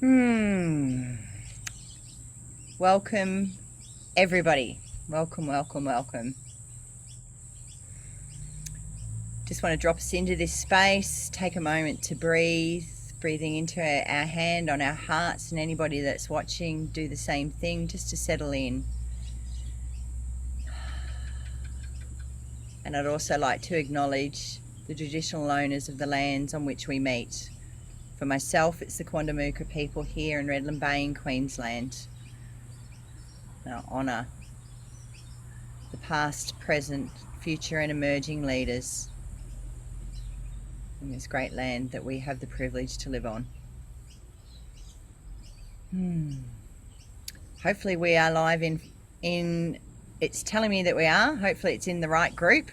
Hmm. Welcome, everybody. Welcome, welcome, welcome. Just want to drop us into this space, take a moment to breathe, breathing into our hand on our hearts, and anybody that's watching, do the same thing just to settle in. And I'd also like to acknowledge the traditional owners of the lands on which we meet. For myself, it's the Quandamooka people here in Redland Bay in Queensland. And I honour the past, present, future and emerging leaders in this great land that we have the privilege to live on. Hopefully we are live in it's telling me that we are. Hopefully it's in the right group.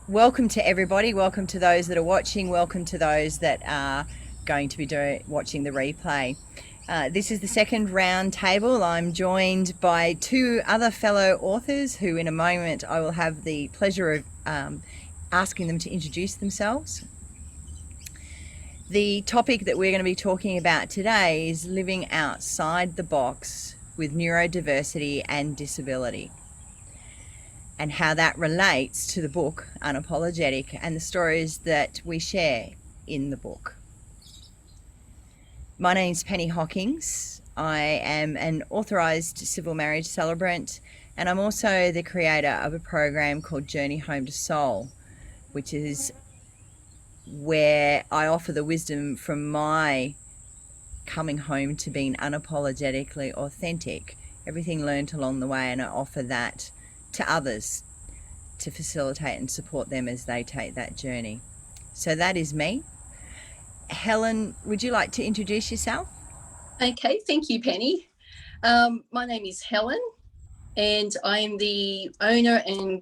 Welcome to everybody. Welcome to those that are watching. Welcome to those that are going to be watching the replay. This is the second round table. I'm joined by two other fellow authors who in a moment I will have the pleasure of asking them to introduce themselves. The topic that we're going to be talking about today is living outside the box with neurodiversity and disability, and how that relates to the book Unapologetic and the stories that we share in the book. My name's Penny Hockings. I am an authorised civil marriage celebrant, and I'm also the creator of a program called Journey Home to Soul, which is where I offer the wisdom from my coming home to being unapologetically authentic, everything learned along the way, and I offer that to others to facilitate and support them as they take that journey. So that is me. Helen, would you like to introduce yourself? Okay, thank you, Penny. My name is Helen, and I am the owner and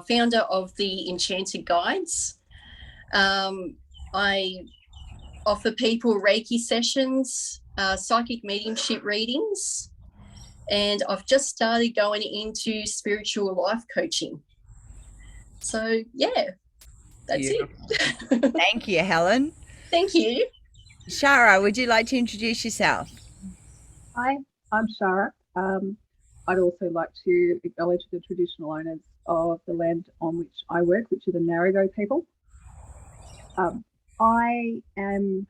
founder of the Enchanted Guides. I offer people Reiki sessions, psychic mediumship readings, and I've just started going into spiritual life coaching. So, yeah, that's Beautiful. it. Thank you, Helen. Thank you. Shara, would you like to introduce yourself? Hi, I'm Shara. I'd also like to acknowledge the traditional owners of the land on which I work, which are the Narrabri people. I am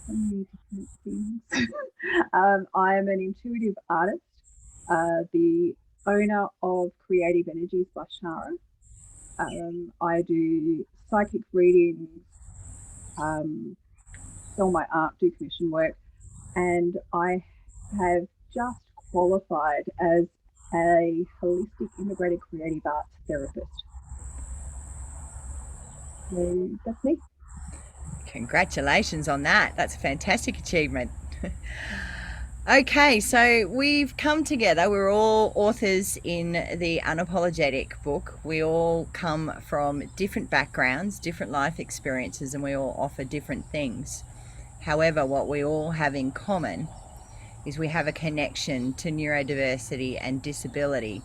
so many different things. I am an intuitive artist, the owner of Creative Energies by Shara. I do psychic readings, sell my art, do commission work, and I have just qualified as a holistic integrated creative arts therapist. So that's me. Congratulations on that. That's a fantastic achievement. Okay, so we've come together. We're all authors in the Unapologetic book. We all come from different backgrounds, different life experiences, and we all offer different things. However, what we all have in common is we have a connection to neurodiversity and disability.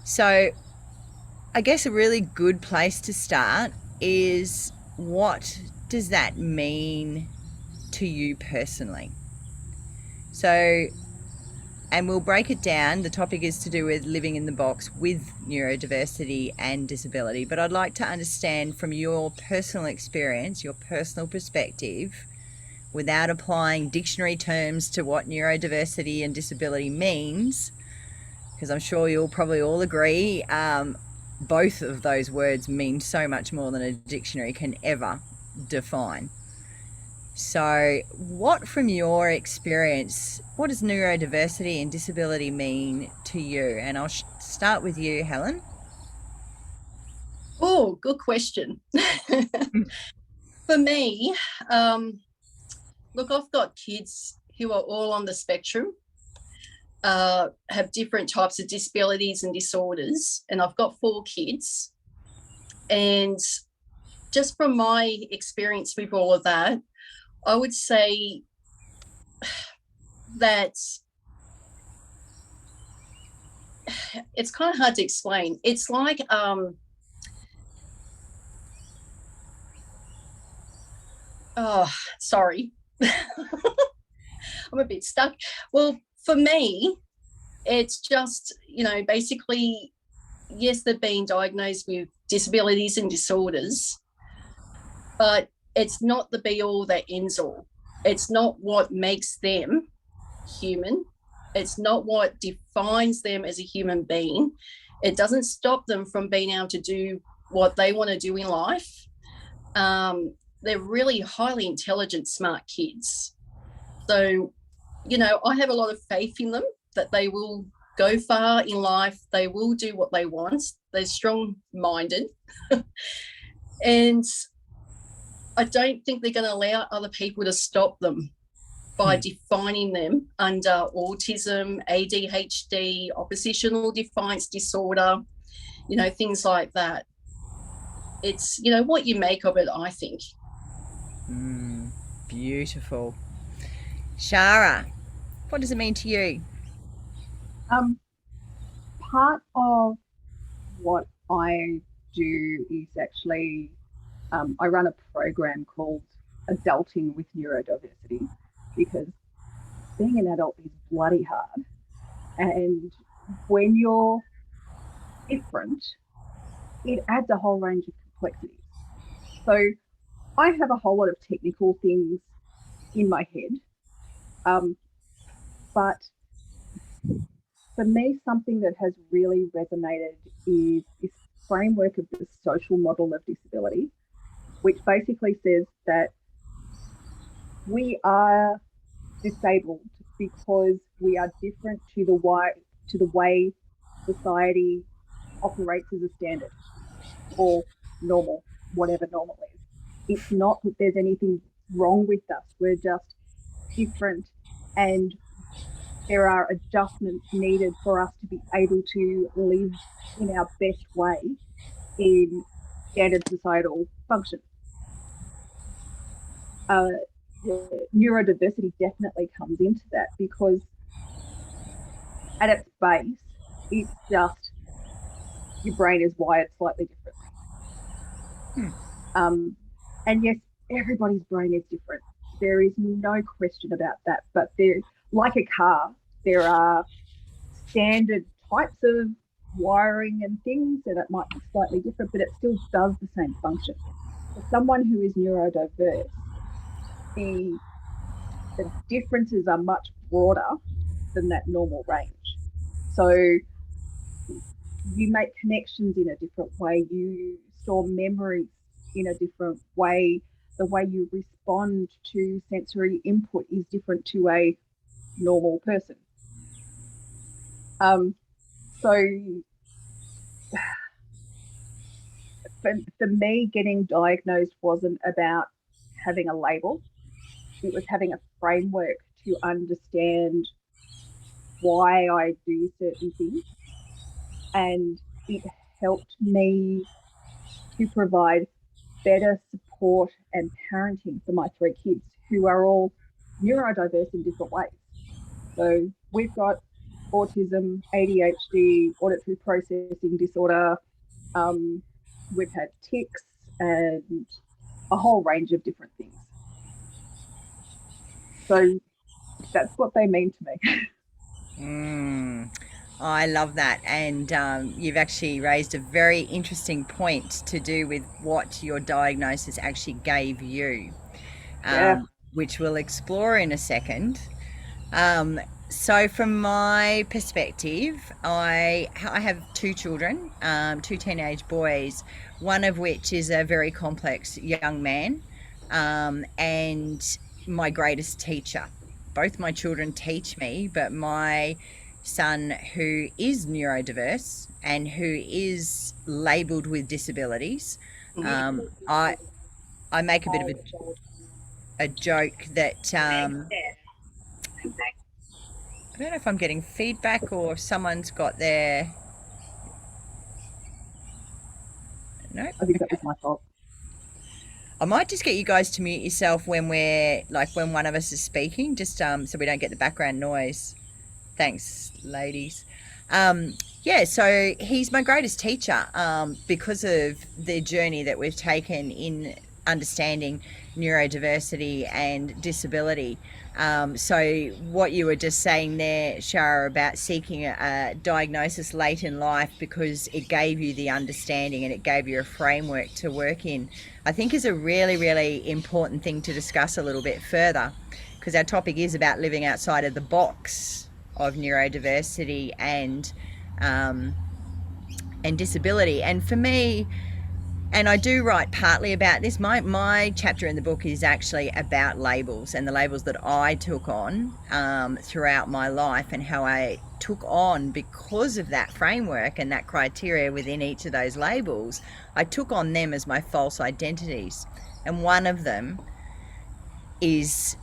So I guess a really good place to start is, what does that mean to you personally? So, and we'll break it down. The topic is to do with living in the box with neurodiversity and disability. But I'd like to understand from your personal experience, your personal perspective, without applying dictionary terms to what neurodiversity and disability means, because I'm sure you'll probably all agree, both of those words mean so much more than a dictionary can ever define. So what, from your experience, what does neurodiversity and disability mean to you? And I'll start with you, Helen. Oh, good question. For me, look, I've got kids who are all on the spectrum, have different types of disabilities and disorders, and I've got 4 kids. And just from my experience with all of that, I would say that it's kind of hard to explain. It's like Oh, sorry. I'm a bit stuck. Well, for me, it's just, basically, yes, they've been diagnosed with disabilities and disorders, but it's not the be all that ends all. It's not what makes them human. It's not what defines them as a human being. It doesn't stop them from being able to do what they want to do in life. They're really highly intelligent, smart kids. So, I have a lot of faith in them that they will go far in life. They will do what they want. They're strong-minded. And I don't think they're going to allow other people to stop them by defining them under autism, ADHD, oppositional defiance disorder, things like that. It's, what you make of it, I think. Beautiful. Shara, what does it mean to you? Part of what I do is actually I run a program called Adulting with Neurodiversity, because being an adult is bloody hard. And when you're different, it adds a whole range of complexities. So I have a whole lot of technical things in my head. But for me, something that has really resonated is this framework of the social model of disability, which basically says that we are disabled because we are different to the way society operates as a standard or normal, whatever normal is. It's not that there's anything wrong with us. We're just different, and there are adjustments needed for us to be able to live in our best way in standard societal function. Neurodiversity definitely comes into that, because at its base, it's just your brain is wired slightly differently. And yes, everybody's brain is different. There is no question about that. But like a car, there are standard types of wiring and things, and it might be slightly different, but it still does the same function. For someone who is neurodiverse, the differences are much broader than that normal range. So you make connections in a different way, you store memories in a different way, the way you respond to sensory input is different to a normal person. So for me, getting diagnosed wasn't about having a label. It was having a framework to understand why I do certain things. And it helped me to provide better support and parenting for my 3 kids, who are all neurodiverse in different ways. So we've got autism, ADHD, auditory processing disorder. We've had tics and a whole range of different things. So that's what they mean to me. I love that. And you've actually raised a very interesting point to do with what your diagnosis actually gave you, which we'll explore in a second. So from my perspective, I have 2 children, 2 teenage boys, one of which is a very complex young man, and my greatest teacher. Both my children teach me, but my son, who is neurodiverse and who is labelled with disabilities, I make a bit of a joke that I don't know if I'm getting feedback or if someone's got their... No? I think that was my fault. I might just get you guys to mute yourself when when one of us is speaking, just so we don't get the background noise. Thanks, ladies. So he's my greatest teacher because of the journey that we've taken in understanding neurodiversity and disability. So what you were just saying there, Shara, about seeking a diagnosis late in life because it gave you the understanding and it gave you a framework to work in, I think is a really, really important thing to discuss a little bit further, because our topic is about living outside of the box of neurodiversity and disability. And for me, and I do write partly about this, my chapter in the book is actually about labels and the labels that I took on throughout my life, and how I took on, because of that framework and that criteria within each of those labels, I took on them as my false identities. And one of them is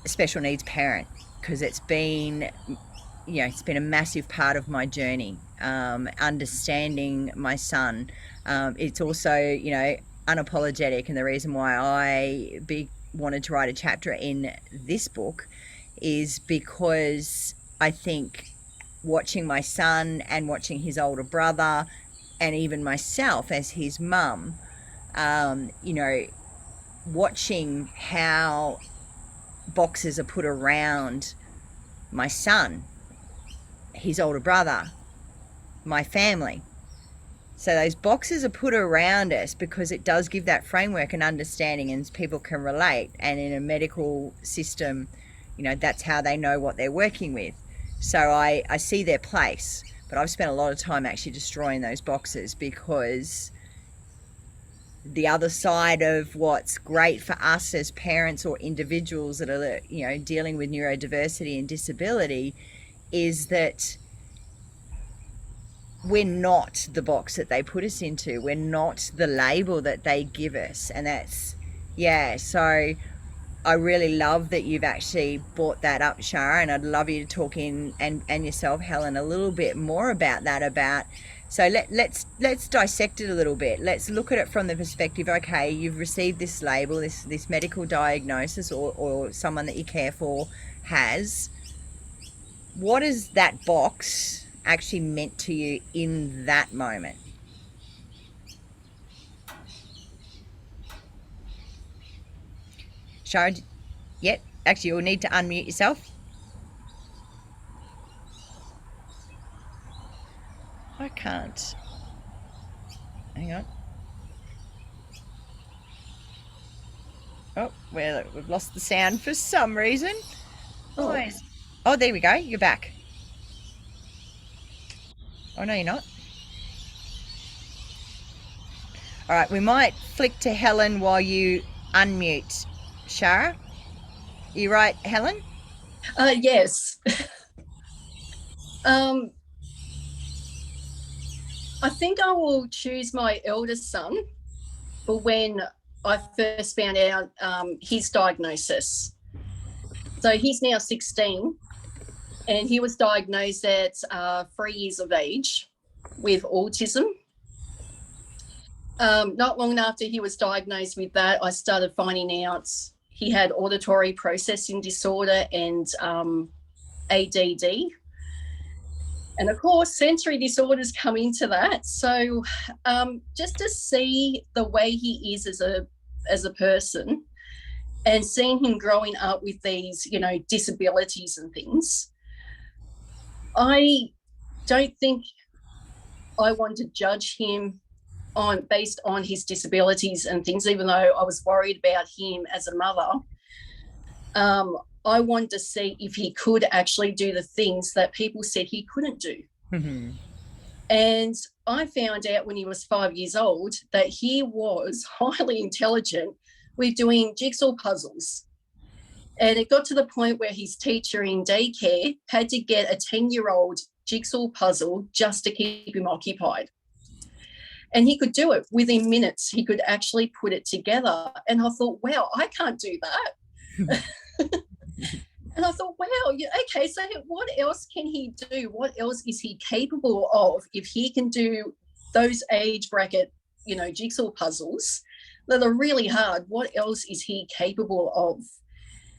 a special needs parent, because it's been a massive part of my journey, understanding my son. It's also, unapologetic, and the reason why I wanted to write a chapter in this book is because I think watching my son and watching his older brother and even myself as his mum, watching how boxes are put around my son, his older brother, my family. So those boxes are put around us because it does give that framework and understanding, and people can relate. And in a medical system, that's how they know what they're working with. So I see their place, but I've spent a lot of time actually destroying those boxes, because the other side of what's great for us as parents or individuals that are, dealing with neurodiversity and disability is that we're not the box that they put us into. We're not the label that they give us. And that's, so I really love that you've actually brought that up, Shara, and I'd love you to talk in, and yourself, Helen, a little bit more about that. So let's dissect it a little bit. Let's look at it from the perspective, okay, you've received this label, this medical diagnosis, or someone that you care for has. What is that box actually meant to you in that moment? Shara, actually you'll need to unmute yourself. I can't. Hang on. Oh, well, we've lost the sound for some reason. Oh, there we go. You're back. Oh, no, you're not. All right, we might flick to Helen while you unmute. Shara, you right, Helen? Yes. I think I will choose my eldest son for when I first found out his diagnosis. So he's now 16, and he was diagnosed at 3 years of age with autism. Not long after he was diagnosed with that, I started finding out he had auditory processing disorder and ADD. And of course, sensory disorders come into that. So just to see the way he is as a person, and seeing him growing up with these, disabilities and things, I don't think I want to judge him based on his disabilities and things, even though I was worried about him as a mother. I wanted to see if he could actually do the things that people said he couldn't do. Mm-hmm. And I found out when he was 5 years old that he was highly intelligent with doing jigsaw puzzles. And it got to the point where his teacher in daycare had to get a 10-year-old jigsaw puzzle just to keep him occupied. And he could do it within minutes. He could actually put it together. And I thought, wow, I can't do that. And I thought, wow, okay, so what else can he do? What else is he capable of if he can do those age bracket, jigsaw puzzles that are really hard? What else is he capable of?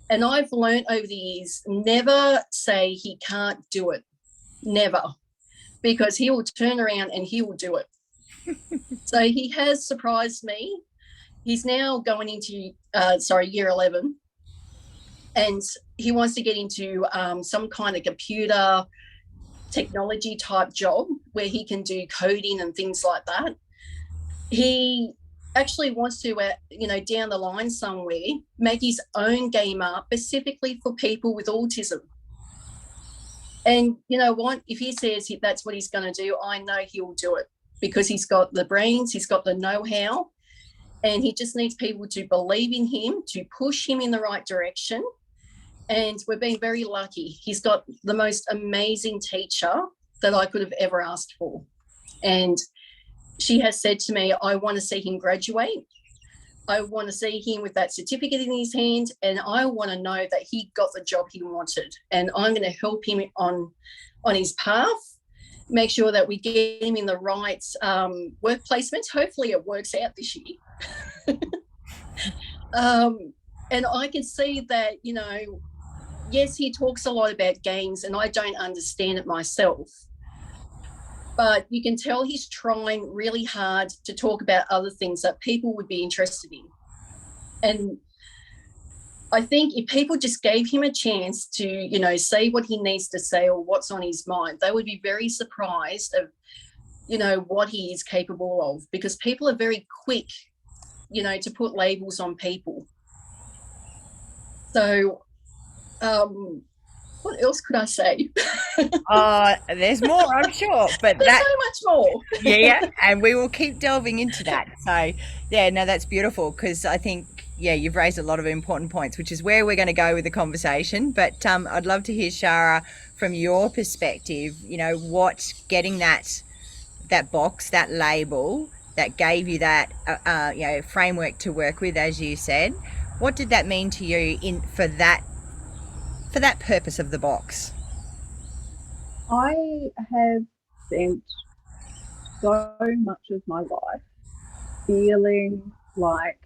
And I've learned over the years, never say he can't do it. Never. Because he will turn around and he will do it. So he has surprised me he's now going into year 11, and he wants to get into some kind of computer technology type job where he can do coding and things like that. He actually wants to, down the line somewhere, make his own game up specifically for people with autism. And you know what? If he says that's what he's going to do, I know he'll do it, because he's got the brains, he's got the know-how, and he just needs people to believe in him, to push him in the right direction. And we're being very lucky. He's got the most amazing teacher that I could have ever asked for. And she has said to me, I want to see him graduate. I want to see him with that certificate in his hand, and I want to know that he got the job he wanted. And I'm going to help him on his path, make sure that we get him in the right work placements. Hopefully it works out this year. And I can see that, yes, he talks a lot about games, and I don't understand it myself. But you can tell he's trying really hard to talk about other things that people would be interested in. And I think if people just gave him a chance to, say what he needs to say or what's on his mind, they would be very surprised of, what he is capable of, because people are very quick, to put labels on people. So, what else could I say? There's more, I'm sure, but there's so much more. yeah, and we will keep delving into that. So, yeah, no, that's beautiful, because I think, you've raised a lot of important points, which is where we're going to go with the conversation. But I'd love to hear, Shara, from your perspective, what getting that box, that label that gave you that, framework to work with, as you said, what did that mean to you for that purpose of the box? I have spent so much of my life feeling like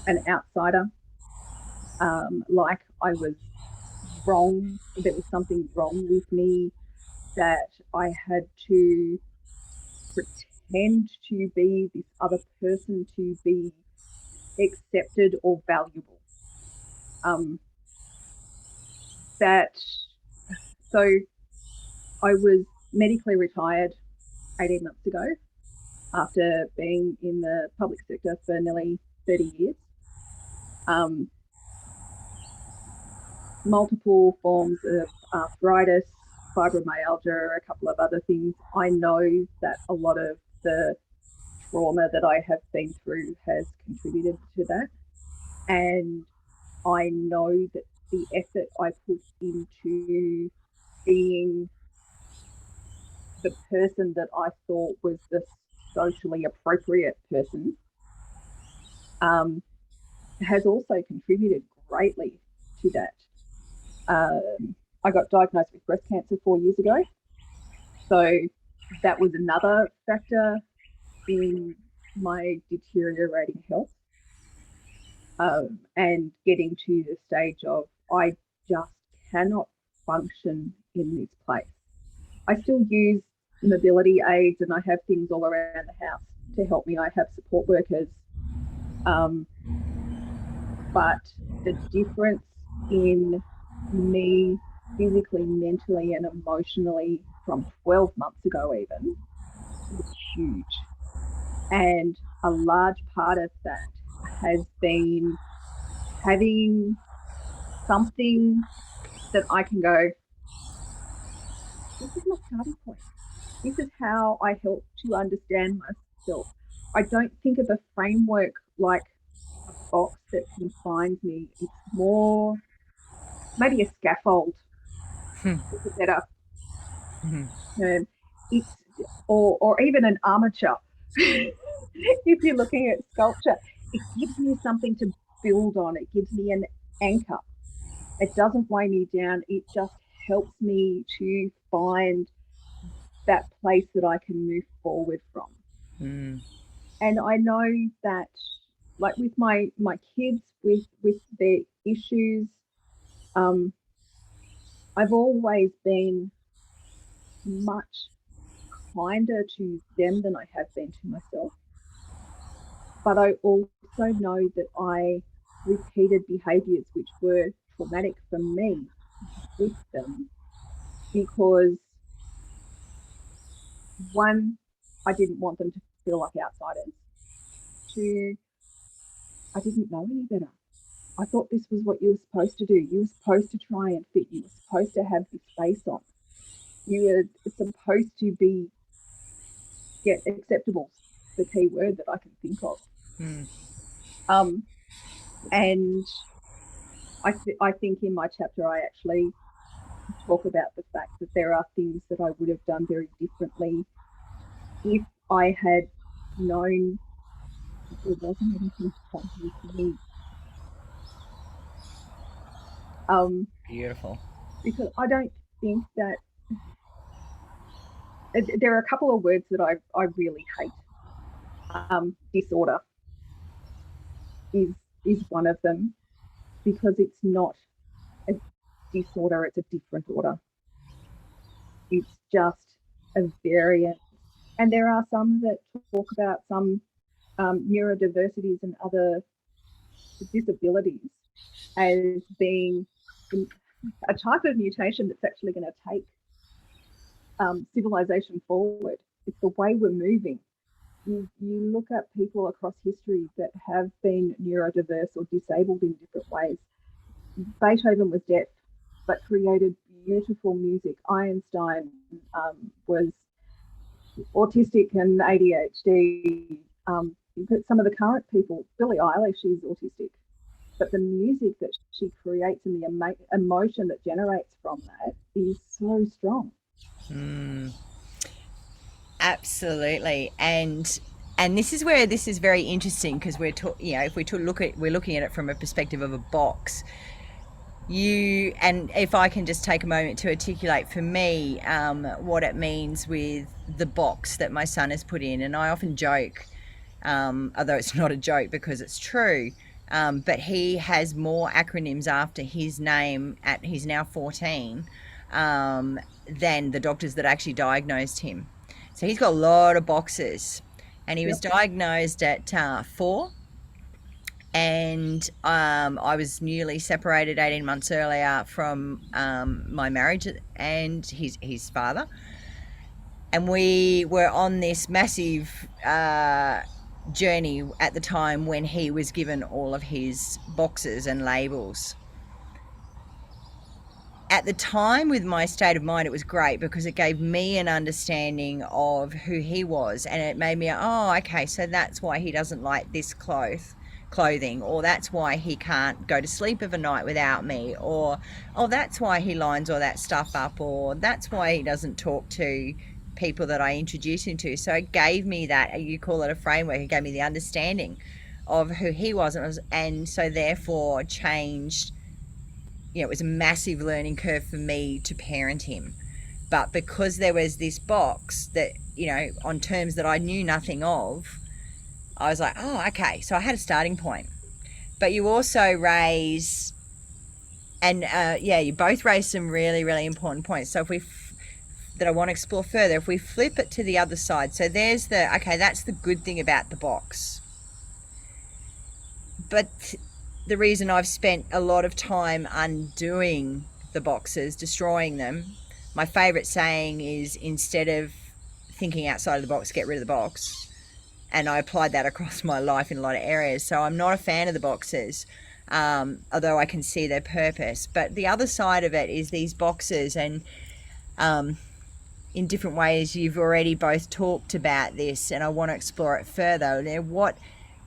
an outsider, like I was wrong, there was something wrong with me, that I had to pretend to be this other person to be accepted or valuable. So I was medically retired 18 months ago after being in the public sector for nearly 30 years. Multiple forms of arthritis, fibromyalgia, a couple of other things. I know that a lot of the trauma that I have been through has contributed to that. And I know that the effort I put into being the person that I thought was the socially appropriate person has also contributed greatly to that. I got diagnosed with breast cancer 4 years ago. So that was another factor in my deteriorating health, and getting to the stage of I just cannot function in this place. I still use mobility aids, and I have things all around the house to help me. I have support workers. But the difference in me physically, mentally, and emotionally from 12 months ago even was huge. And a large part of that has been having something that I can go, this is my starting point. This is how I help to understand myself. I don't think of a framework like a box that confines me. It's more maybe a scaffold. Is better. It's or even an armature. If you're looking at sculpture, it gives me something to build on. It gives me an anchor. It doesn't weigh me down. It just helps me to find that place that I can move forward from. And I know that, like with my kids, with their issues, I've always been much kinder to them than I have been to myself. but I also know that I repeated behaviors which were traumatic for me with them because, one, I didn't want them to feel like outsiders. Two, I didn't know any better. I thought this was what you were supposed to do. You were supposed to try and fit. You were supposed to have this face on. You were supposed to get acceptable, the key word that I can think of. And I think in my chapter I actually talk about the fact that there are things that I would have done very differently if I had known that there wasn't anything wrong with me. Beautiful. Because I don't think that there are a couple of words that I really hate. Disorder is one of them, because it's not a disorder, it's a different order. It's just a variant. And there are some that talk about some neurodiversities and other disabilities as being a type of mutation that's actually going to take civilization forward. It's the way we're moving. You look at people across history that have been neurodiverse or disabled in different ways. Beethoven was deaf, but created beautiful music. Einstein was autistic and ADHD. But some of the current people, Billie Eilish is autistic, but the music that she creates and the emotion that generates from that is so strong. Absolutely. And this is where this is very interesting, because we're if we're looking at it from a perspective of a box. And if I can just take a moment to articulate for me what it means with the box that my son has put in. And I often joke, although it's not a joke because it's true, but he has more acronyms after his name he's now 14 than the doctors that actually diagnosed him. So he's got a lot of boxes, and he was diagnosed at 4. And I was newly separated 18 months earlier from my marriage and his father. And we were on this massive journey at the time when he was given all of his boxes and labels. At the time, with my state of mind, it was great because it gave me an understanding of who he was, and it made me, oh, okay, so that's why he doesn't like this clothing, or that's why he can't go to sleep of a night without me, or oh, that's why he lines all that stuff up, or that's why he doesn't talk to people that I introduce him to. So it gave me that, you call it a framework, it gave me the understanding of who he was, and so therefore changed. It was a massive learning curve for me to parent him. But because there was this box that, on terms that I knew nothing of, I was like, oh, okay. So I had a starting point. But you also raise, and you both raise some really, really important points. So that I want to explore further, if we flip it to the other side. So there's that's the good thing about the box. But the reason I've spent a lot of time undoing the boxes, destroying them, my favorite saying is, instead of thinking outside of the box, get rid of the box. And I applied that across my life in a lot of areas. So I'm not a fan of the boxes, although I can see their purpose. But the other side of it is these boxes, and in different ways you've already both talked about this, and I want to explore it further.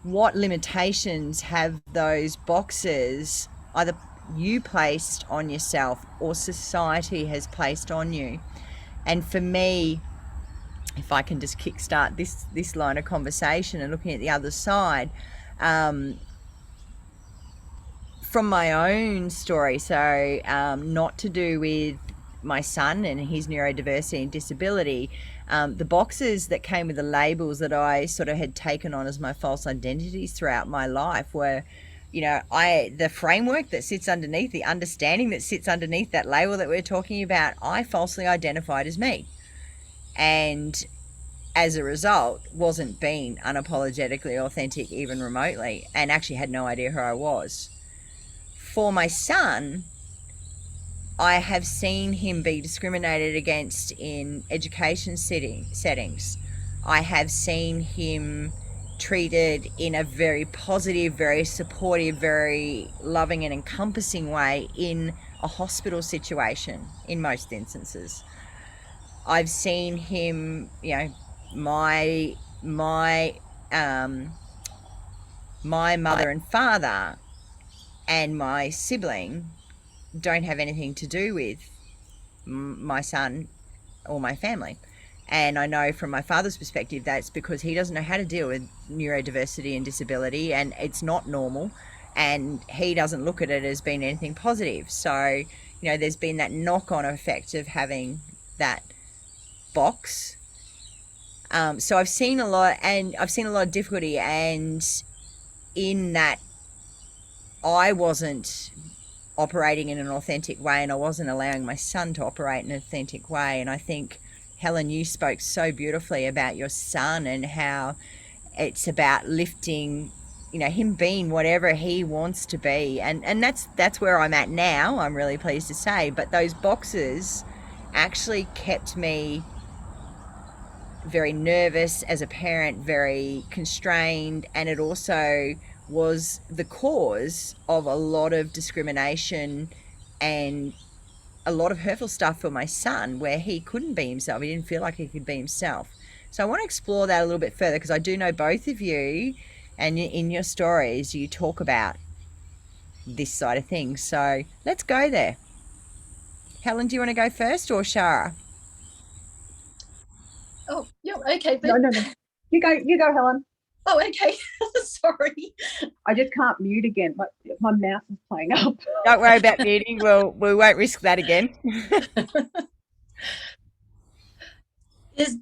What limitations have those boxes either you placed on yourself or society has placed on you? And for me, if I can just kickstart this line of conversation and looking at the other side, from my own story, so not to do with my son and his neurodiversity and disability, the boxes that came with the labels that I sort of had taken on as my false identities throughout my life were, the framework that sits underneath, the understanding that sits underneath that label that we're talking about, I falsely identified as me. And as a result, wasn't being unapologetically authentic even remotely, and actually had no idea who I was. For my son, I have seen him be discriminated against in education settings. I have seen him treated in a very positive, very supportive, very loving and encompassing way in a hospital situation in most instances. I've seen him, you know, my mother and father and my sibling don't have anything to do with my son or my family. And I know from my father's perspective that's because he doesn't know how to deal with neurodiversity and disability, and it's not normal, and he doesn't look at it as being anything positive. So, you know, there's been that knock-on effect of having that box. So I've seen a lot, and I've seen a lot of difficulty, and in that I wasn't operating in an authentic way, and I wasn't allowing my son to operate in an authentic way. And I think, Helen, you spoke so beautifully about your son and how it's about lifting, you know, him being whatever he wants to be. And that's where I'm at now, I'm really pleased to say. But those boxes actually kept me very nervous as a parent, very constrained, and it also was the cause of a lot of discrimination and a lot of hurtful stuff for my son, where he couldn't be himself. He didn't feel like he could be himself. So I want to explore that a little bit further, because I do know both of you, and in your stories you talk about this side of things. So let's go there. Helen, do you want to go first, or Shara? Oh, yeah, okay. No. You go, Helen. Oh, okay. Sorry. I just can't mute again. My mouse is playing up. Don't worry about muting. We won't risk that again.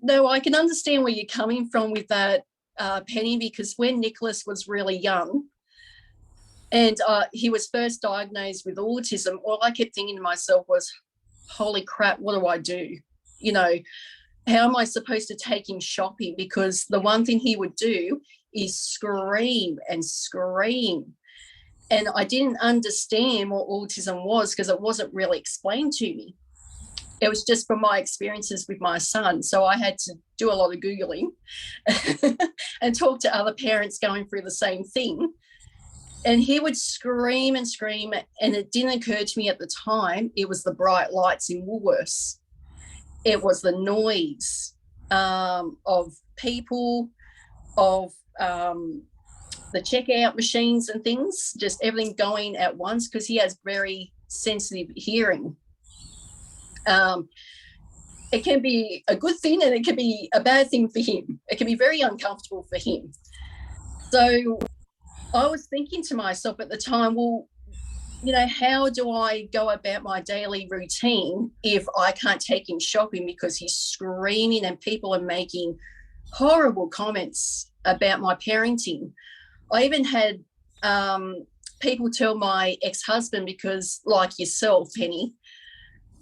No, I can understand where you're coming from with that, Penny, because when Nicholas was really young and he was first diagnosed with autism, all I kept thinking to myself was, holy crap, what do I do? You know, how am I supposed to take him shopping? Because the one thing he would do is scream and scream. And I didn't understand what autism was because it wasn't really explained to me. It was just from my experiences with my son. So I had to do a lot of Googling and talk to other parents going through the same thing. And he would scream and scream. And it didn't occur to me at the time, it was the bright lights in Woolworths. It was the noise of people, of the checkout machines and things, just everything going at once, because he has very sensitive hearing. It can be a good thing and it can be a bad thing for him. It can be very uncomfortable for him. So I was thinking to myself at the time, well, you know, how do I go about my daily routine if I can't take him shopping because he's screaming and people are making horrible comments about my parenting? I even had people tell my ex-husband, because like yourself, Penny,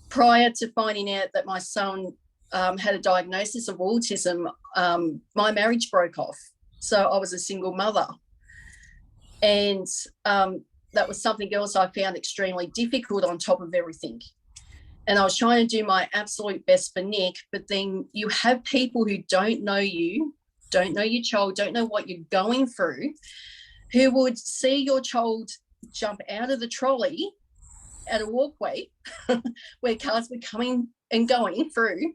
prior to finding out that my son had a diagnosis of autism, my marriage broke off. So I was a single mother. And that was something else I found extremely difficult on top of everything. And I was trying to do my absolute best for Nick, but then you have people who don't know you, don't know your child, don't know what you're going through, who would see your child jump out of the trolley at a walkway where cars were coming and going through.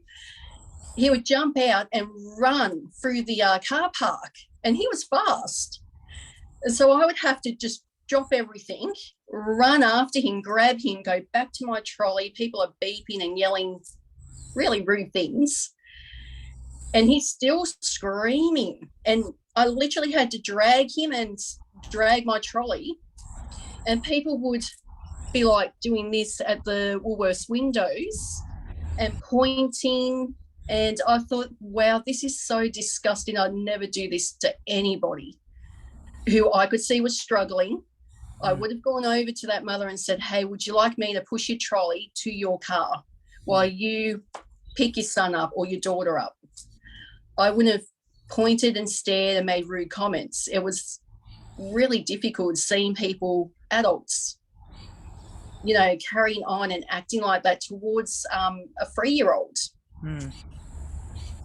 He would jump out and run through the car park, and he was fast. And so I would have to just drop everything, run after him, grab him, go back to my trolley. People are beeping and yelling really rude things. And he's still screaming. And I literally had to drag him and drag my trolley. And people would be like doing this at the Woolworths windows and pointing. And I thought, wow, this is so disgusting. I'd never do this to anybody who I could see was struggling. I would have gone over to that mother and said, hey, would you like me to push your trolley to your car while you pick your son up or your daughter up? I wouldn't have pointed and stared and made rude comments. It was really difficult seeing people, adults, you know, carrying on and acting like that towards a 3-year-old.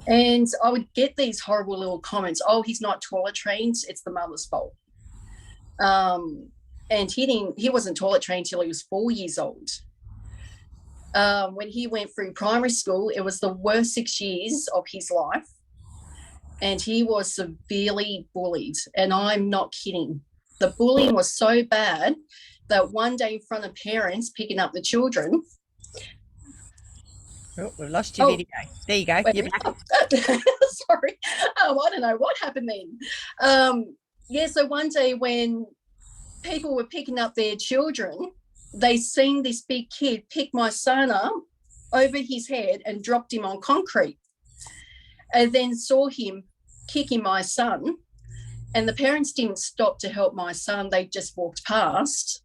And I would get these horrible little comments. Oh, he's not toilet trained. It's the mother's fault. And he wasn't toilet trained till he was 4 years old. When he went through primary school, it was the worst 6 years of his life. And he was severely bullied. And I'm not kidding. The bullying was so bad that one day in front of parents picking up the children. Oh, we've lost your video. There you go. You're back. Sorry. I don't know what happened then. So one day when people were picking up their children, they seen this big kid pick my son up over his head and dropped him on concrete, and then saw him kicking my son. And the parents didn't stop to help my son. They just walked past.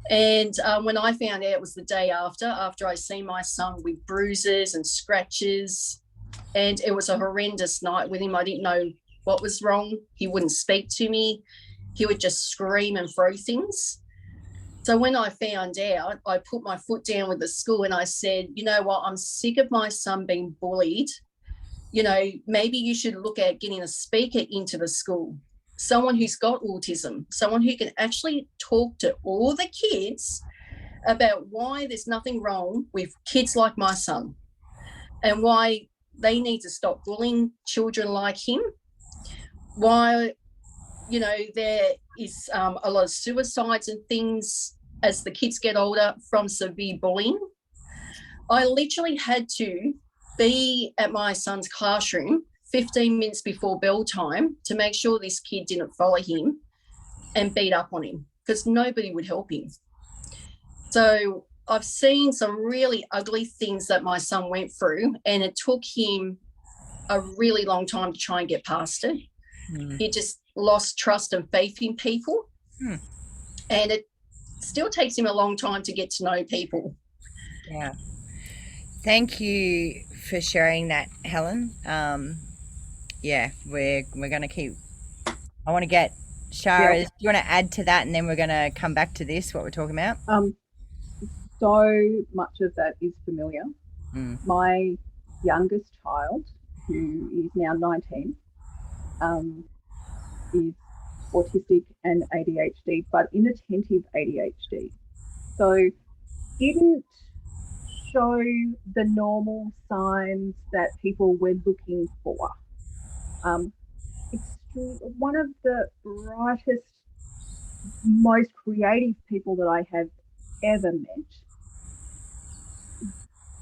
And when I found out, it was the day after I seen my son with bruises and scratches. And it was a horrendous night with him. I didn't know what was wrong. He wouldn't speak to me. He would just scream and throw things. So when I found out, I put my foot down with the school and I said, you know what, I'm sick of my son being bullied. You know, maybe you should look at getting a speaker into the school, someone who's got autism, someone who can actually talk to all the kids about why there's nothing wrong with kids like my son and why they need to stop bullying children like him, why, you know, there is a lot of suicides and things as the kids get older from severe bullying. I literally had to be at my son's classroom 15 minutes before bell time to make sure this kid didn't follow him and beat up on him, because nobody would help him. So I've seen some really ugly things that my son went through, and it took him a really long time to try and get past it. He just lost trust and faith in people. And it still takes him a long time to get to know people. Yeah. Thank you for sharing that, Helen. Yeah, we're going to keep, I want to get Shara, do you want to add to that, and then we're going to come back to this, what we're talking about? So much of that is familiar. My youngest child, who is now 19, is autistic and ADHD, but inattentive ADHD. So didn't show the normal signs that people were looking for. It's one of the brightest, most creative people that I have ever met.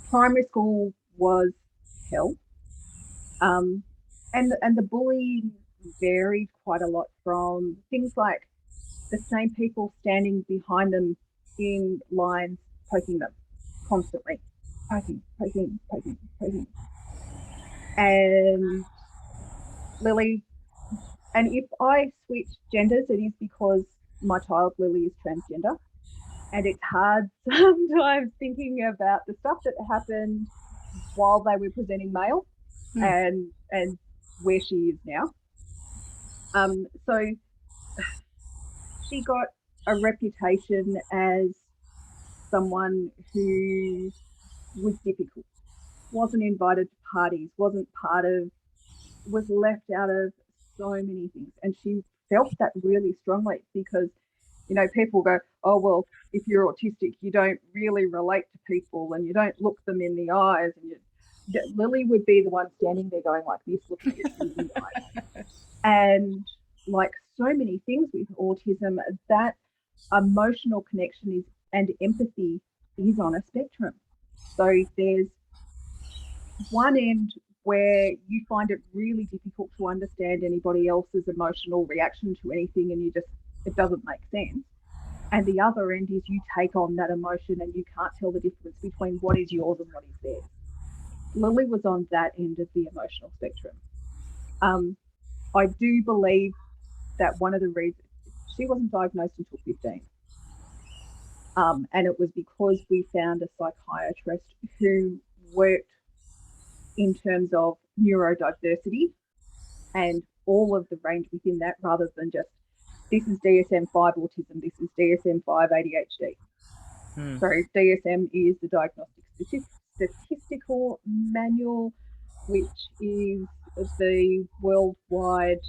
Primary school was hell. And the bullying varied quite a lot, from things like the same people standing behind them in lines, poking them constantly, poking. And Lily, and if I switch genders, it is because my child Lily is transgender, and it's hard sometimes thinking about the stuff that happened while they were presenting male and where she is now. So she got a reputation as someone who was difficult, wasn't invited to parties, was left out of so many things. And she felt that really strongly because, you know, people go, oh, well, if you're autistic, you don't really relate to people and you don't look them in the eyes. And Lily would be the one standing there going like this, looking at you in the eyes. And like so many things with autism, that emotional connection and empathy is on a spectrum. So there's one end where you find it really difficult to understand anybody else's emotional reaction to anything, and it doesn't make sense. And the other end is you take on that emotion and you can't tell the difference between what is yours and what is theirs. Lily was on that end of the emotional spectrum. I do believe that one of the reasons she wasn't diagnosed until 15. And it was because we found a psychiatrist who worked in terms of neurodiversity and all of the range within that, rather than just this is DSM-5 autism, this is DSM-5 ADHD. So DSM is the Diagnostic Statistical Manual, which is the worldwide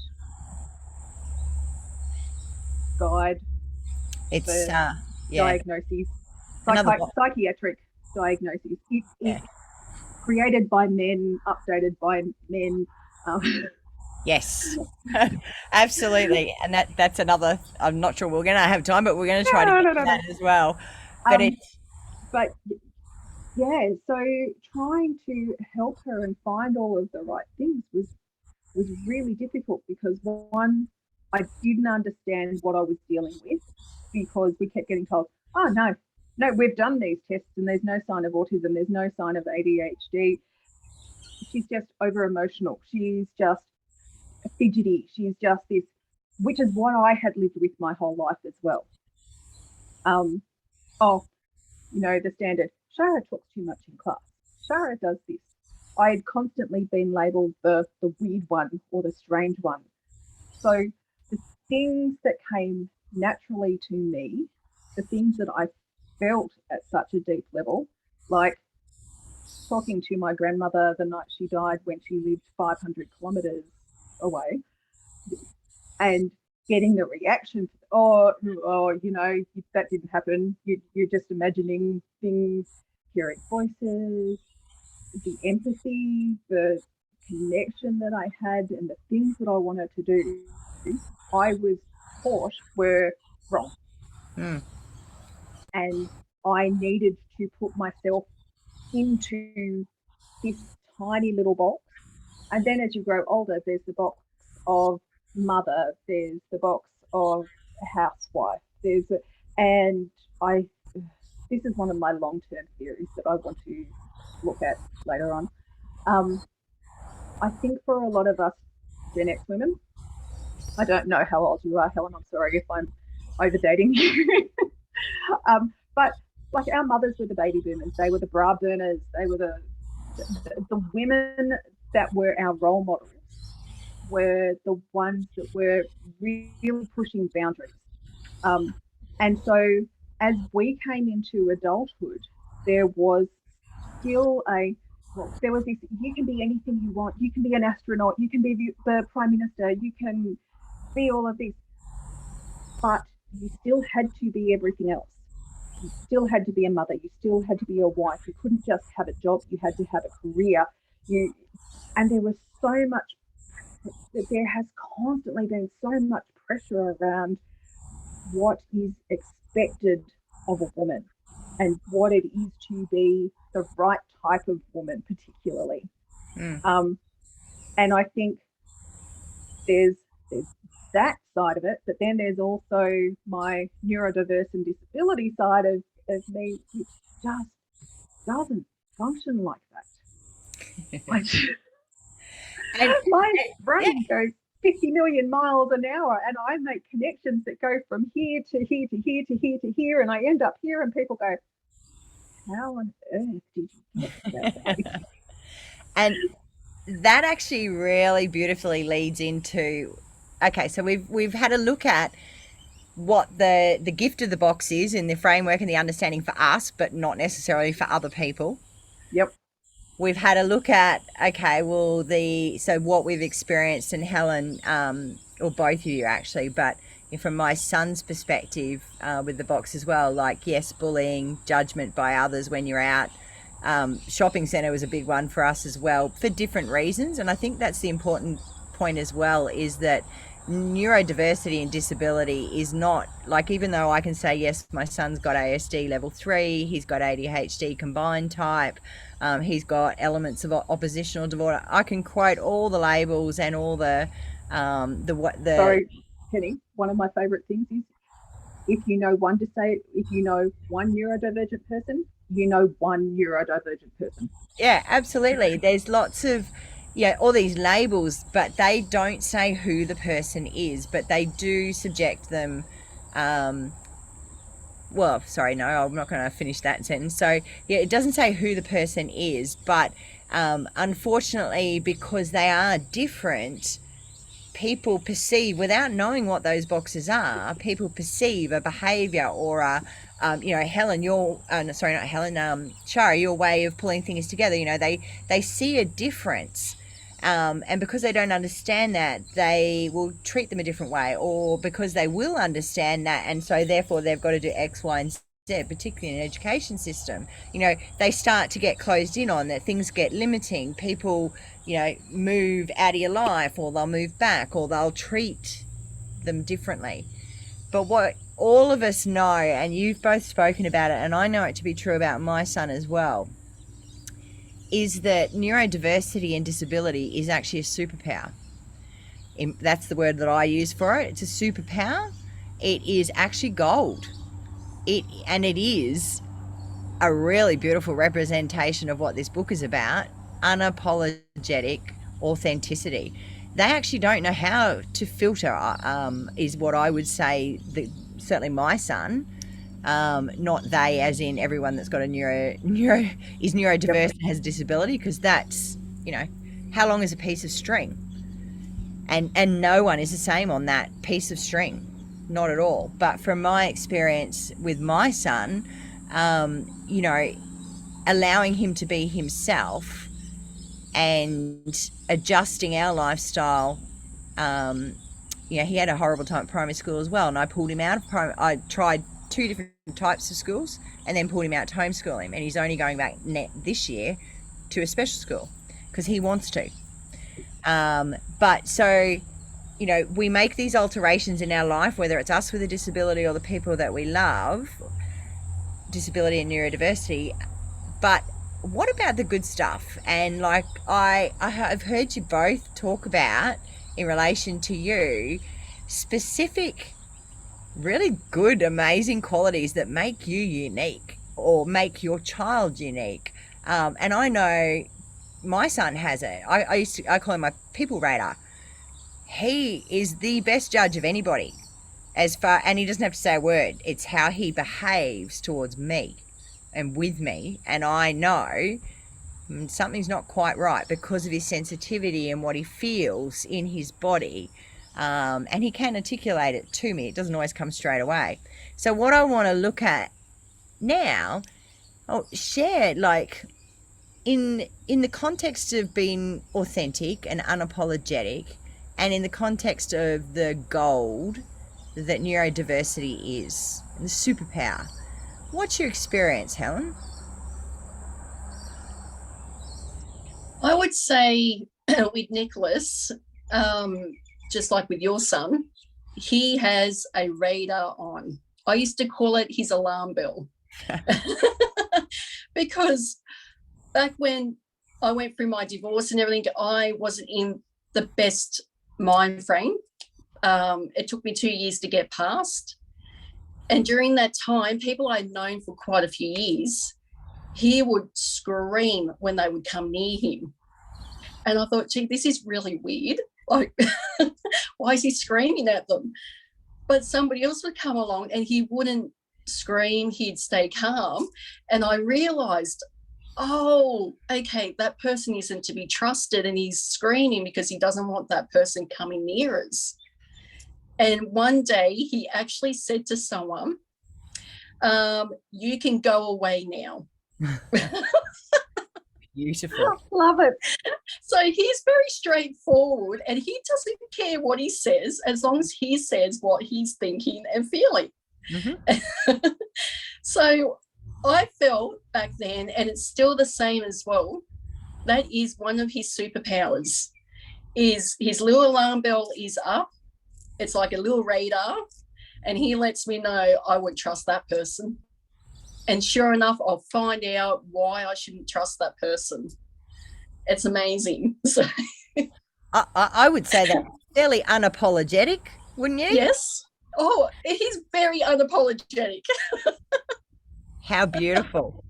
guide It's for diagnoses, psychiatric diagnoses. It's created by men, updated by men. Yes, absolutely. And that's another, I'm not sure we're going to have time, but we're going to try to get to that as well. But yeah, so trying to help her and find all of the right things was really difficult, because one, I didn't understand what I was dealing with, because we kept getting told, oh, no, we've done these tests and there's no sign of autism, there's no sign of ADHD. She's just over emotional. She's just fidgety. She's just this, which is what I had lived with my whole life as well. The standard, Shara talks too much in class. Shara does this. I had constantly been labelled the weird one or the strange one. So the things that came naturally to me, the things that I felt at such a deep level, like talking to my grandmother the night she died when she lived 500 kilometres away, and getting the reaction, that didn't happen. You're just imagining things, hearing voices, the empathy, the connection that I had, and the things that I wanted to do, I was taught were wrong. And I needed to put myself into this tiny little box. And then as you grow older, there's the box of mother, there's the box of housewife, this is one of my long-term theories that I want to look at later on. I think for a lot of us Gen X women, I don't know how old you are, Helen, I'm sorry if I'm overdating you, but like our mothers were the baby boomers, they were the bra burners, they were the women that were our role models, were the ones that were really pushing boundaries. And so as we came into adulthood, there was still there was this, you can be anything you want, you can be an astronaut, you can be the Prime Minister, you can be all of this, but you still had to be everything else. You still had to be a mother, you still had to be a wife, you couldn't just have a job, you had to have a career. And there was so much, there has constantly been so much pressure around what is expected of a woman and what it is to be the right type of woman, particularly. And I think there's that side of it, but then there's also my neurodiverse and disability side of me, which just doesn't function like that. And my brain goes 50 million miles an hour, and I make connections that go from here to here to here to here to here, and I end up here, and people go, how on earth did you get that? And that actually really beautifully leads into, okay, so we've had a look at what the gift of the box is in the framework and the understanding for us, but not necessarily for other people. Yep. We've had a look at, okay, well, so what we've experienced, and Helen, or both of you actually, but from my son's perspective with the box as well, like, yes, bullying, judgment by others when you're out. Shopping centre was a big one for us as well, for different reasons. And I think that's the important point as well, is that neurodiversity and disability is not, like, even though I can say, yes, my son's got ASD level 3, he's got ADHD combined type, he's got elements of oppositional disorder, I can quote all the labels and all the Sorry, Penny, one of my favourite things is, if you know one neurodivergent person, you know one neurodivergent person. Yeah, absolutely. There's lots of all these labels, but they don't say who the person is, but they do subject them well, sorry, no, I'm not going to finish that sentence. So, yeah, it doesn't say who the person is, but unfortunately, because they are different, people perceive, without knowing what those boxes are, people perceive a behaviour or a, Helen, your, sorry, not Helen, Shari, your way of pulling things together, they see a difference. And because they don't understand that, they will treat them a different way, or because they will understand that, and so therefore they've got to do X, Y, and Z, particularly in an education system, they start to get closed in on that, things get limiting, people, move out of your life, or they'll move back, or they'll treat them differently. But what all of us know, and you've both spoken about it, and I know it to be true about my son as well, is that neurodiversity and disability is actually a superpower. That's the word that I use for it. It's a superpower. It is actually gold. It is a really beautiful representation of what this book is about: unapologetic authenticity. They actually don't know how to filter, is what I would say, certainly my son, not they as in everyone that's got a is neurodiverse and has a disability, because that's, how long is a piece of string? And no one is the same on that piece of string, not at all. But from my experience with my son, allowing him to be himself and adjusting our lifestyle. He had a horrible time at primary school as well, and I pulled him out of I tried 2 different types of schools and then pulled him out to homeschool him, and he's only going back this year to a special school because he wants to. But so, we make these alterations in our life, whether it's us with a disability or the people that we love, disability and neurodiversity. But what about the good stuff? And like I've heard you both talk about, in relation to you, specific, really good, amazing qualities that make you unique or make your child unique. And I know my son has it. I call him my people radar. He is the best judge of anybody, and he doesn't have to say a word. It's how he behaves towards me and with me, and I know something's not quite right because of his sensitivity and what he feels in his body. And he can articulate it to me. It doesn't always come straight away. So what I want to look at now, share, like, in the context of being authentic and unapologetic, and in the context of the gold that neurodiversity is, the superpower, what's your experience, Helen? I would say with Nicholas, just like with your son, he has a radar on. I used to call it his alarm bell. Because back when I went through my divorce and everything, I wasn't in the best mind frame. It took me 2 years to get past. And during that time, people I'd known for quite a few years, he would scream when they would come near him. And I thought, gee, this is really weird. Like, why is he screaming at them? But somebody else would come along and he wouldn't scream, he'd stay calm. And I realised, oh, okay, that person isn't to be trusted, and he's screaming because he doesn't want that person coming near us. And one day he actually said to someone, you can go away now. Beautiful. Love it. So he's very straightforward, and he doesn't care what he says as long as he says what he's thinking and feeling. Mm-hmm. So I felt back then, and it's still the same as well, that is one of his superpowers, is his little alarm bell is up. It's like a little radar, and he lets me know I would trust that person. And sure enough, I'll find out why I shouldn't trust that person. It's amazing. So I would say that fairly unapologetic, wouldn't you? Yes. Oh, he's very unapologetic. How beautiful.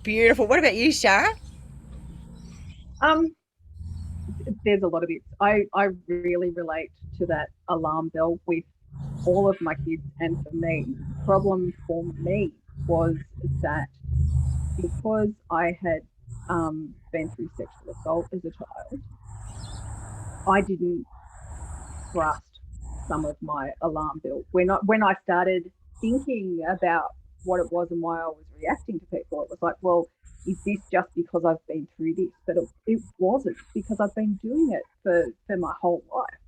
Beautiful. What about you, Shara? There's a lot of it. I really relate to that alarm bell with all of my kids and for me. The problem for me was that because I had been through sexual assault as a child, I didn't trust some of my alarm bells. When I started thinking about what it was and why I was reacting to people, it was like, well, is this just because I've been through this? But it wasn't, because I've been doing it for my whole life.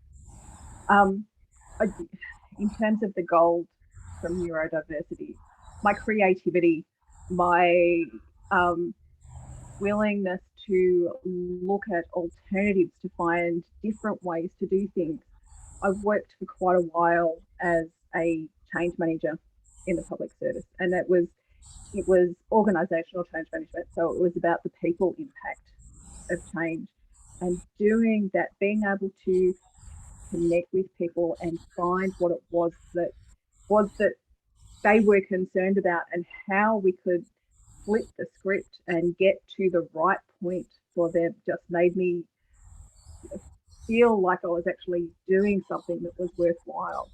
In terms of the gold from neurodiversity, my creativity, my willingness to look at alternatives, to find different ways to do things. I've worked for quite a while as a change manager in the public service, and it was organisational change management. So it was about the people impact of change, and doing that, being able to connect with people and find what it was that they were concerned about, and how we could flip the script and get to the right point for them, just made me feel like I was actually doing something that was worthwhile.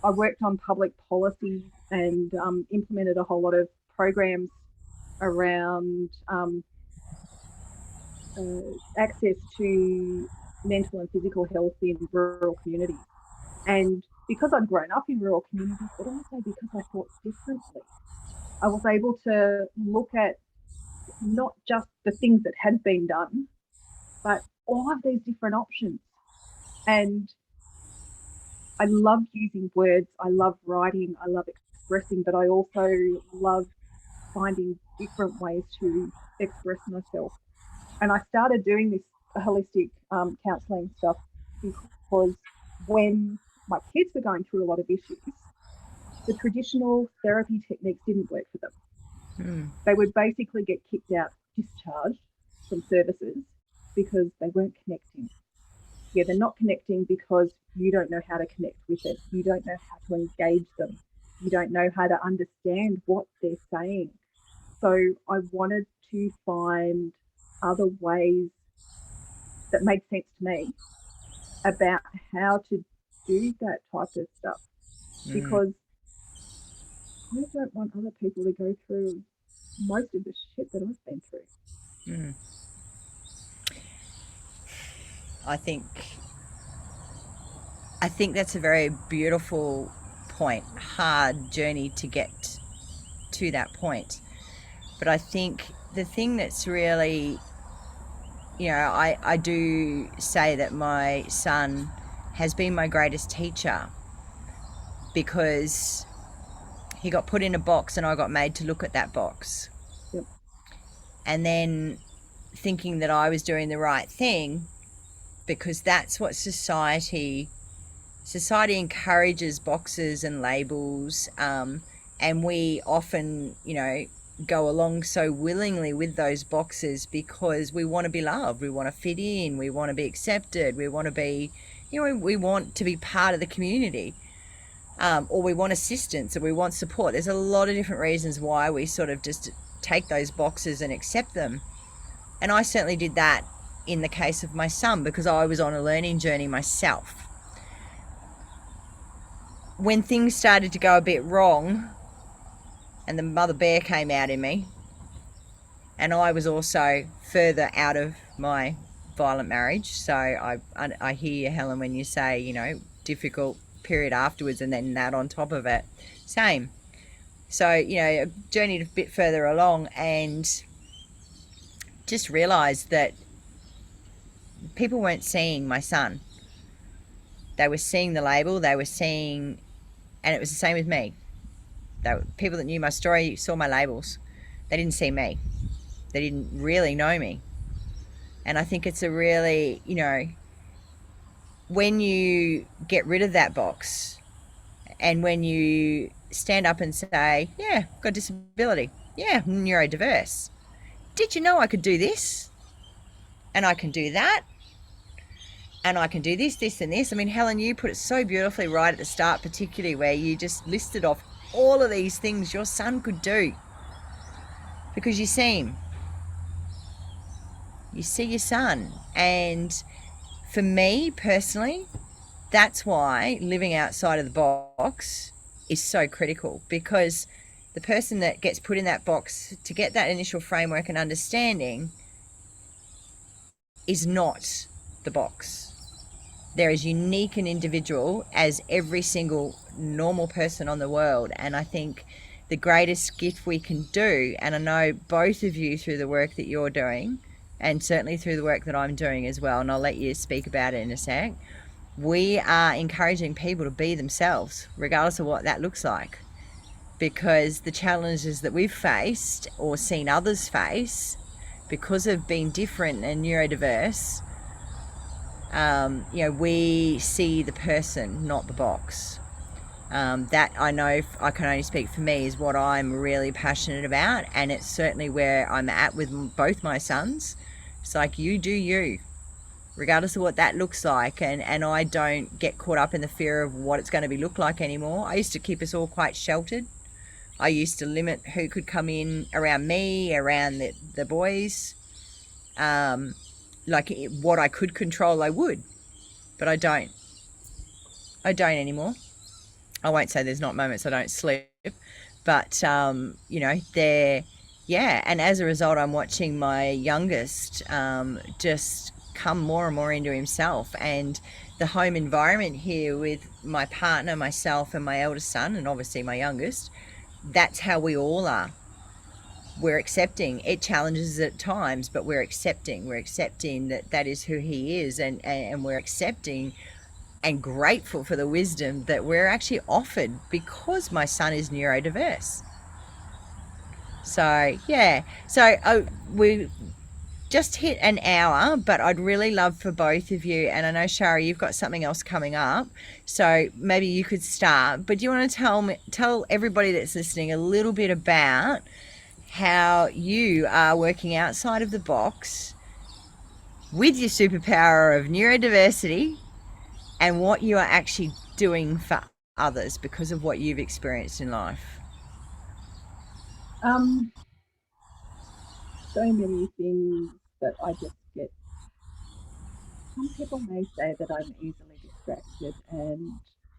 I worked on public policy and implemented a whole lot of programs around access to mental and physical health in rural communities. And because I'd grown up in rural communities, but also because I thought differently, I was able to look at not just the things that had been done, but all of these different options. And I love using words, I love writing, I love expressing, but I also love finding different ways to express myself. And I started doing this holistic counselling stuff because when my kids were going through a lot of issues, the traditional therapy techniques didn't work for them. They would basically get kicked out, discharged from services because they weren't connecting. Yeah, they're not connecting because you don't know how to connect with them. You don't know how to engage them. You don't know how to understand what they're saying. So I wanted to find other ways that made sense to me about how to do that type of stuff, because I don't want other people to go through most of the shit that I've been through. I think that's a very beautiful point. Hard journey to get to that point. But I think the thing that's really, I do say that my son has been my greatest teacher, because he got put in a box and I got made to look at that box. Yep. And then thinking that I was doing the right thing, because that's what society encourages, boxes and labels, and we often go along so willingly with those boxes because we want to be loved, we want to fit in, we want to be accepted, we want to be we want to be part of the community, or we want assistance, or we want support. There's a lot of different reasons why we sort of just take those boxes and accept them. And I certainly did that in the case of my son, because I was on a learning journey myself. When things started to go a bit wrong and the mother bear came out in me, and I was also further out of my violent marriage, so I hear you, Helen, when you say, difficult period afterwards and then that on top of it, same. So, I journeyed a bit further along and just realised that people weren't seeing my son. They were seeing the label, they were seeing, and it was the same with me. People that knew my story saw my labels. They didn't see me. They didn't really know me. And I think it's a really, when you get rid of that box, and when you stand up and say, yeah, I've got a disability. Yeah, I'm neurodiverse. Did you know I could do this? And I can do that? And I can do this, this, and this. I mean, Helen, you put it so beautifully right at the start, particularly where you just listed off all of these things your son could do. Because you see him. You see your son. And for me personally, that's why living outside of the box is so critical, because the person that gets put in that box to get that initial framework and understanding is not the box. They're as unique an individual as every single normal person on the world. And I think the greatest gift we can do, and I know both of you through the work that you're doing, and certainly through the work that I'm doing as well, and I'll let you speak about it in a sec, we are encouraging people to be themselves, regardless of what that looks like. Because the challenges that we've faced or seen others face, because of being different and neurodiverse, we see the person, not the box. That, I know, I can only speak for me, is what I'm really passionate about, and it's certainly where I'm at with both my sons. It's like, you do you, regardless of what that looks like, and I don't get caught up in the fear of what it's going to be look like anymore. I used to keep us all quite sheltered. I used to limit who could come in around me, around the boys. What I could control, I would, but I don't anymore. I won't say there's not moments I don't sleep, but they're, yeah. And as a result, I'm watching my youngest just come more and more into himself, and the home environment here with my partner, myself, and my eldest son, and obviously my youngest, that's how we all are. We're accepting. It challenges at times, but we're accepting that is who he is, and we're accepting and grateful for the wisdom that we're actually offered because my son is neurodiverse. So yeah, we just hit an hour, but I'd really love for both of you, and I know Shari, you've got something else coming up, so maybe you could start. But do you want to tell everybody that's listening a little bit about how you are working outside of the box with your superpower of neurodiversity, and what you are actually doing for others because of what you've experienced in life? So many things that I just get. Some people may say that I'm easily distracted and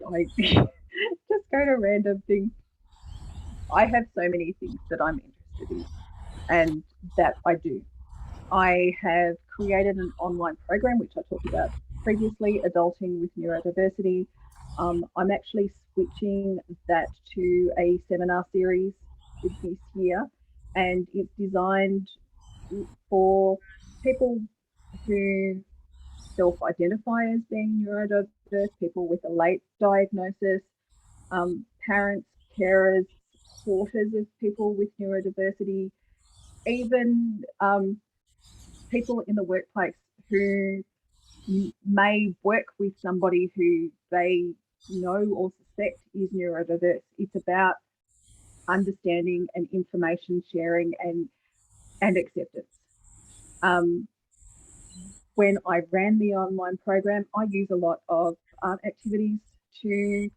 I just go to random things. I have so many things that I'm interested in and that I do. I have created an online program, which I talked about previously, Adulting with Neurodiversity. I'm actually switching that to a seminar series this year, and it's designed for people who self-identify as being neurodiverse, people with a late diagnosis, parents, carers, supporters of people with neurodiversity, even people in the workplace who may work with somebody who they know or suspect is neurodiverse. It's about understanding and information sharing and acceptance. When I ran the online program, I use a lot of art activities to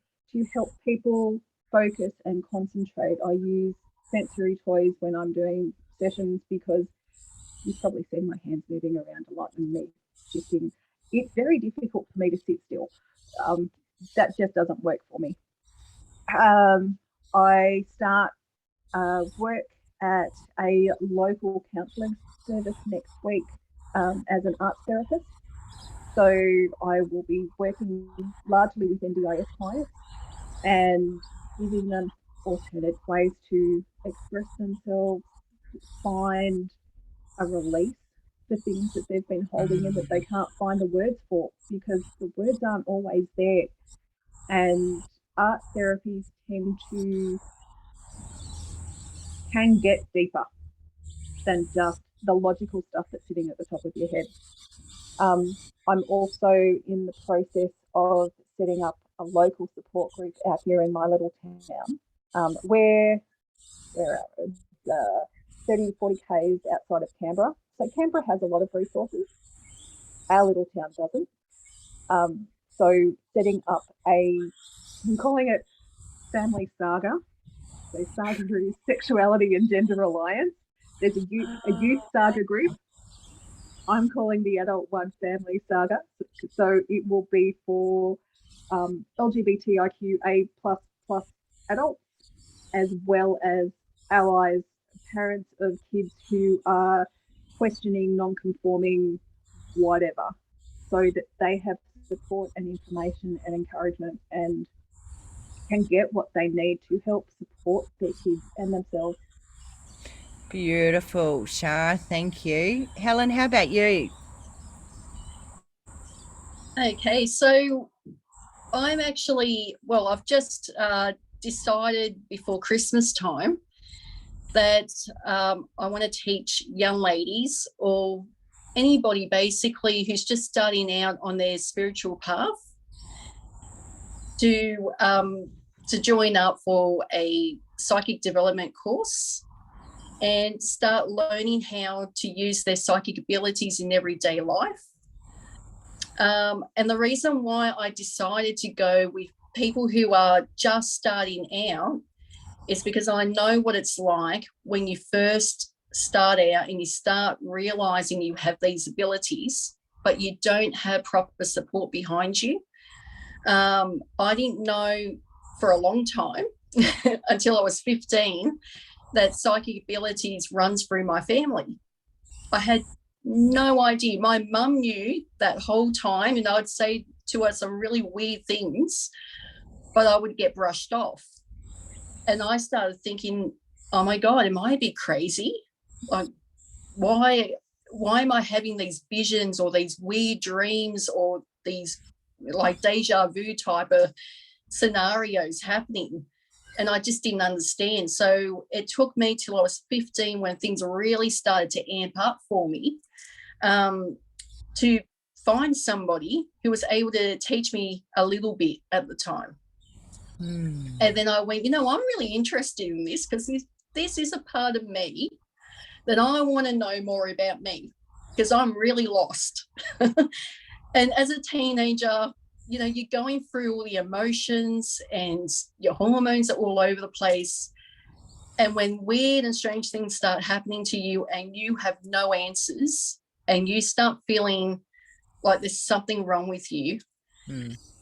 help people focus and concentrate. I use sensory toys when I'm doing sessions because you've probably seen my hands moving around a lot and me shifting. It's very difficult for me to sit still. That just doesn't work for me. I start work at a local counselling service next week as an arts therapist. So I will be working largely with NDIS clients and giving them alternate ways to express themselves, find a release for things that they've been holding in that they can't find the words for, because the words aren't always there. And art therapies can get deeper than just the logical stuff that's sitting at the top of your head. I'm also in the process of setting up a local support group out here in my little town, where 30 to 40 k's outside of Canberra. So Canberra has a lot of resources. Our little town doesn't. So setting up I'm calling it Family Saga. So Saga is Sexuality and Gender Alliance. There's a youth saga group. I'm calling the adult one Family Saga. So it will be for LGBTIQA plus adults, as well as allies, parents of kids who are questioning, non-conforming, whatever, so that they have support and information and encouragement and can get what they need to help support their kids and themselves. Beautiful, Shara. Thank you. Helen, how about you? Okay, so I'm actually, well, I've just decided before Christmas time that I want to teach young ladies or anybody basically who's just starting out on their spiritual path to join up for a psychic development course and start learning how to use their psychic abilities in everyday life. And the reason why I decided to go with people who are just starting out is because I know what it's like when you first start out and you start realizing you have these abilities, but you don't have proper support behind you. I didn't know for a long time until I was 15 that psychic abilities runs through my family. I had no idea. My mum knew that whole time, and I'd say to her some really weird things, but I would get brushed off. And I started thinking, oh my God, am I a bit crazy? Like, why am I having these visions or these weird dreams or these like deja vu type of scenarios happening? And I just didn't understand. So it took me till I was 15 when things really started to amp up for me, to find somebody who was able to teach me a little bit at the time. And then I went, I'm really interested in this because this is a part of me that I want to know more about me because I'm really lost. And as a teenager, you're going through all the emotions and your hormones are all over the place. And when weird and strange things start happening to you and you have no answers and you start feeling like there's something wrong with you,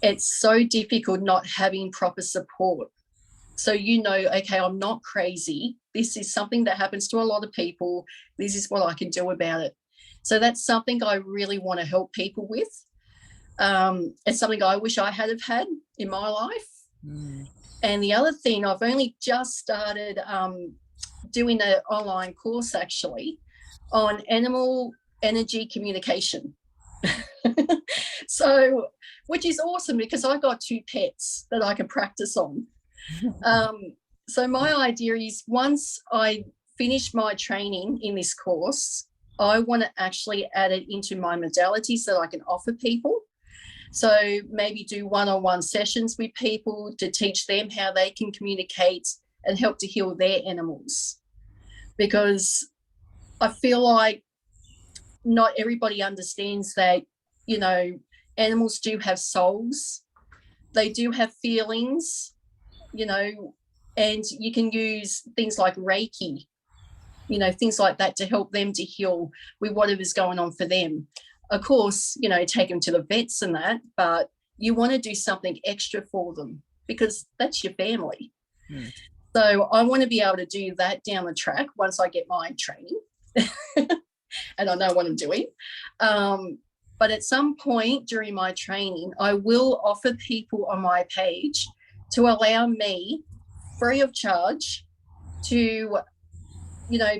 it's so difficult not having proper support. So okay, I'm not crazy. This is something that happens to a lot of people. This is what I can do about it. So that's something I really want to help people with. It's something I wish I had in my life. And the other thing, I've only just started doing an online course actually on animal energy communication. So, which is awesome because I got 2 pets that I can practice on. So my idea is once I finish my training in this course, I want to actually add it into my modalities that I can offer people. So maybe do one-on-one sessions with people to teach them how they can communicate and help to heal their animals. Because I feel like not everybody understands that, animals do have souls. They do have feelings, and you can use things like Reiki, things like that to help them to heal with whatever's going on for them. Of course, take them to the vets and that, but you want to do something extra for them because that's your family. So I want to be able to do that down the track once I get my training and I know what I'm doing. But at some point during my training, I will offer people on my page to allow me free of charge to,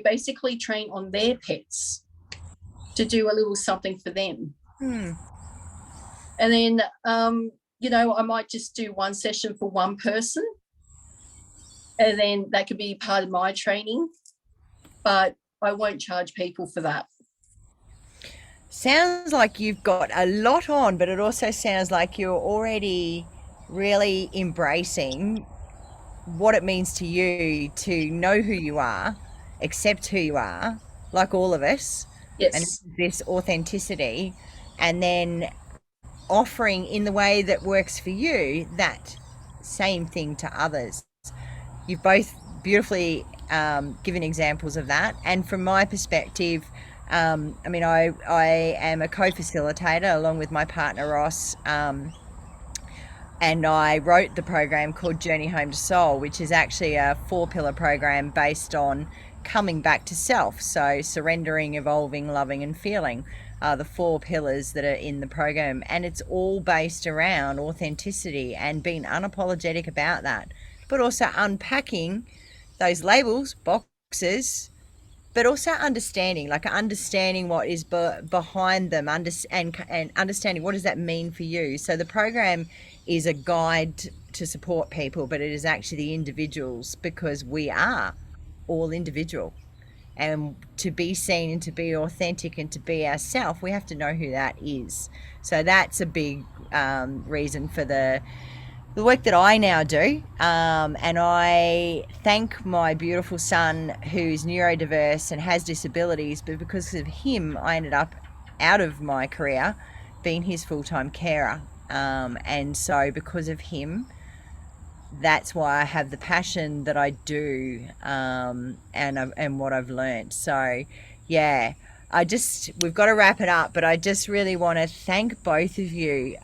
basically train on their pets to do a little something for them. And then, I might just do one session for one person and then that could be part of my training, but I won't charge people for that. Sounds like you've got a lot on, but it also sounds like you're already really embracing what it means to you to know who you are, accept who you are, like all of us. Yes. And this authenticity, and then offering in the way that works for you that same thing to others. You've both beautifully given examples of that. And from my perspective, I am a co-facilitator along with my partner Ross. and I wrote the program called Journey Home to Soul, which is actually a 4-pillar program based on coming back to self. So surrendering, evolving, loving, and feeling are the 4 pillars that are in the program. And it's all based around authenticity and being unapologetic about that, but also unpacking those labels, boxes, but also understanding what is behind them, and understanding what does that mean for you. So the program is a guide to support people, but it is actually the individuals, because we are all individual, and to be seen and to be authentic and to be ourselves, we have to know who that is. So that's a big reason for the work that I now do. And I thank my beautiful son, who's neurodiverse and has disabilities, but because of him, I ended up out of my career being his full-time carer. And so because of him, that's why I have the passion that I do, and what I've learned. So, yeah, we've got to wrap it up, but I just really want to thank both of you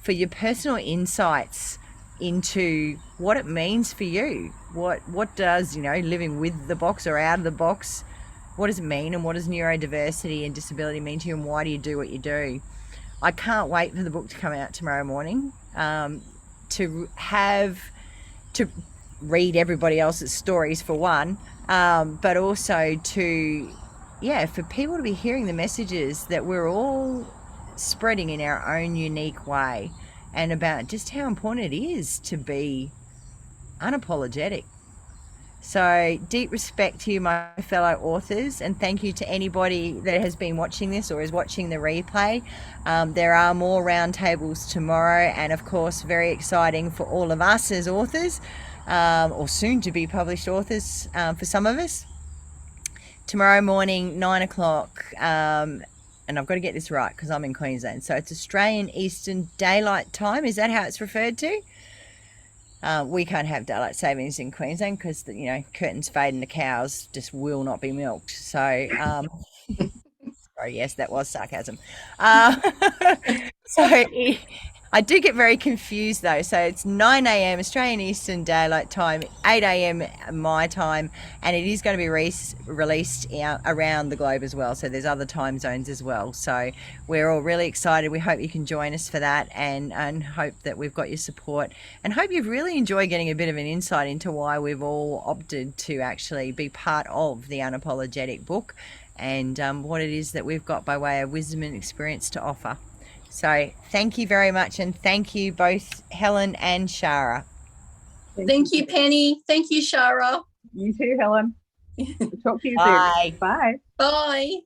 for your personal insights into what it means for you. What does, living with the box or out of the box, what does it mean, and what does neurodiversity and disability mean to you, and why do you do what you do? I can't wait for the book to come out tomorrow morning. To read everybody else's stories, for one, but also for people to be hearing the messages that we're all spreading in our own unique way, and about just how important it is to be unapologetic. So deep respect to you, my fellow authors, and thank you to anybody that has been watching this or is watching the replay. There are more roundtables tomorrow, and of course very exciting for all of us as authors, or soon to be published authors, for some of us. Tomorrow morning, 9 o'clock, and I've got to get this right because I'm in Queensland, so it's Australian Eastern Daylight Time. Is that how it's referred to? We can't have daylight savings in Queensland because curtains fade and the cows just will not be milked. So, sorry, yes, that was sarcasm. I do get very confused though. So it's 9 a.m. Australian Eastern Daylight Time, 8 a.m. my time, and it is going to be released around the globe as well. So there's other time zones as well. So we're all really excited. We hope you can join us for that, and hope that we've got your support, and hope you've really enjoyed getting a bit of an insight into why we've all opted to actually be part of the Unapologetic book, and what it is that we've got by way of wisdom and experience to offer. So thank you very much, and thank you both, Helen and Shara. Thank you, Penny. Thank you, Shara. You too, Helen. Talk to you Bye. soon. Bye. Bye.